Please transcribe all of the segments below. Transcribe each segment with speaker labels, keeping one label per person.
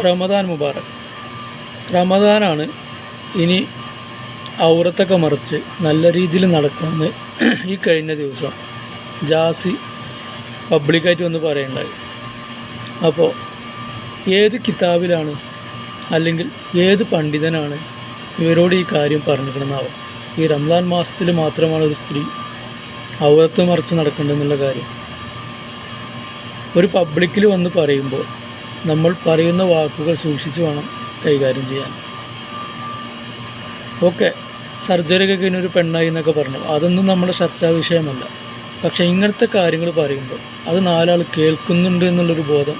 Speaker 1: റമദാൻ മുബാറക്. റമദാനാണ്. ഇനി ഔറത്തൊക്കെ മറിച്ച് നല്ല രീതിയിൽ നടക്കണമെന്ന് ഈ കഴിഞ്ഞ ദിവസം ജാസി പബ്ലിക്കായിട്ട് വന്ന് പറയുണ്ടായി. അപ്പോൾ ഏത് കിതാബിലാണ് അല്ലെങ്കിൽ ഏത് പണ്ഡിതനാണ് ഇവരോട് ഈ കാര്യം പറഞ്ഞിരിക്കണമെന്നാവും? ഈ റംസാൻ മാസത്തിൽ മാത്രമാണ് ഒരു സ്ത്രീ ഔറത്ത് മറിച്ച് നടക്കേണ്ടതെന്നുള്ള കാര്യം ഒരു പബ്ലിക്കിൽ വന്ന് പറയുമ്പോൾ നമ്മൾ പറയുന്ന വാക്കുകൾ സൂക്ഷിച്ച് വേണം കൈകാര്യം ചെയ്യാൻ. ഓക്കെ, സർജറിയൊക്കെ കഴിഞ്ഞൊരു പെണ്ണായി എന്നൊക്കെ പറഞ്ഞു, അതൊന്നും നമ്മുടെ ചർച്ചാ വിഷയമല്ല. പക്ഷേ ഇങ്ങനത്തെ കാര്യങ്ങൾ പറയുമ്പോൾ അത് നാലാൾ കേൾക്കുന്നുണ്ട് എന്നുള്ളൊരു ബോധം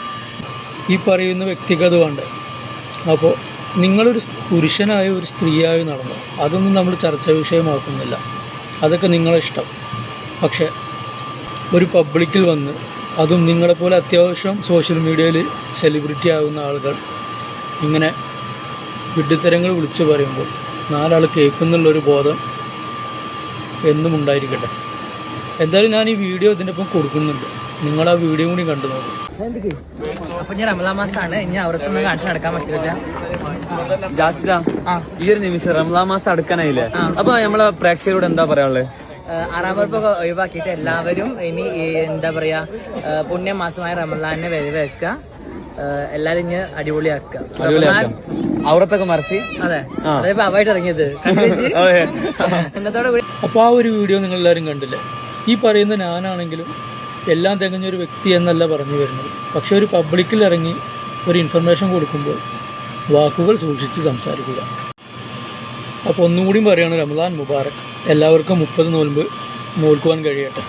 Speaker 1: ഈ പറയുന്ന വ്യക്തിക്ക് അത് വേണ്ട. അപ്പോൾ നിങ്ങളൊരു പുരുഷനായോ ഒരു സ്ത്രീയായോ നടന്നു, അതൊന്നും നമ്മൾ ചർച്ചാ വിഷയമാക്കുന്നില്ല, അതൊക്കെ നിങ്ങളെ ഇഷ്ടം. പക്ഷേ ഒരു പബ്ലിക്കിൽ വന്ന്, അതും നിങ്ങളെപ്പോലെ അത്യാവശ്യം സോഷ്യൽ മീഡിയയിൽ സെലിബ്രിറ്റി ആകുന്ന ആളുകൾ ഇങ്ങനെ വിഡ്ഢിത്തരങ്ങൾ വിളിച്ചു പറയുമ്പോൾ നാലാൾ കേൾക്കുന്നുള്ളൊരു ബോധം എന്നും ഉണ്ടായിരിക്കട്ടെ. എന്തായാലും ഞാൻ ഈ വീഡിയോ ഇതിൻ്റെ ഒപ്പം കൊടുക്കുന്നുണ്ട്, നിങ്ങൾ ആ വീഡിയോ കൂടി കണ്ടു നോക്കും.
Speaker 2: അപ്പൊ ഞാൻ റമദാൻ മാസമാണ്, ഇനി അവർക്കൊന്നും കാണിച്ച് നടക്കാൻ പറ്റില്ല.
Speaker 3: ജാസിദ, ഈ ഒരു നിമിഷം റമദാൻ മാസം അടുക്കാനായില്ലേ, അപ്പൊ നമ്മളെ പ്രേക്ഷകരോട് എന്താ പറയാനുള്ളത്?
Speaker 2: ആറാമപ്പൊക്കെ ഒഴിവാക്കിയിട്ട് എല്ലാവരും ഇനി എന്താ പറയാ പുണ്യമാസമായ റമദാനെ വരവേക്കുക, എല്ലാരും ഇനി അടിപൊളിയാക്കുക.
Speaker 3: ഔറത്തൊക്കെ മറിച്ച്
Speaker 2: അതെ, അതിപ്പോ അവമായിട്ട് ഇറങ്ങിയത് എന്നതോടെ.
Speaker 1: അപ്പോൾ ആ ഒരു വീഡിയോ നിങ്ങളെല്ലാവരും കണ്ടില്ലേ? ഈ പറയുന്ന ഞാനാണെങ്കിലും എല്ലാം തികഞ്ഞൊരു വ്യക്തി എന്നല്ല പറഞ്ഞു വരുന്നത്. പക്ഷേ ഒരു പബ്ലിക്കിൽ ഇറങ്ങി ഒരു ഇൻഫർമേഷൻ കൊടുക്കുമ്പോൾ വാക്കുകൾ സൂക്ഷിച്ച് സംസാരിക്കുക. അപ്പോൾ ഒന്നുകൂടിയും പറയുകയാണ്, റമദാൻ മുബാറക്. എല്ലാവർക്കും 30 നോൽക്കുവാൻ കഴിയട്ടെ.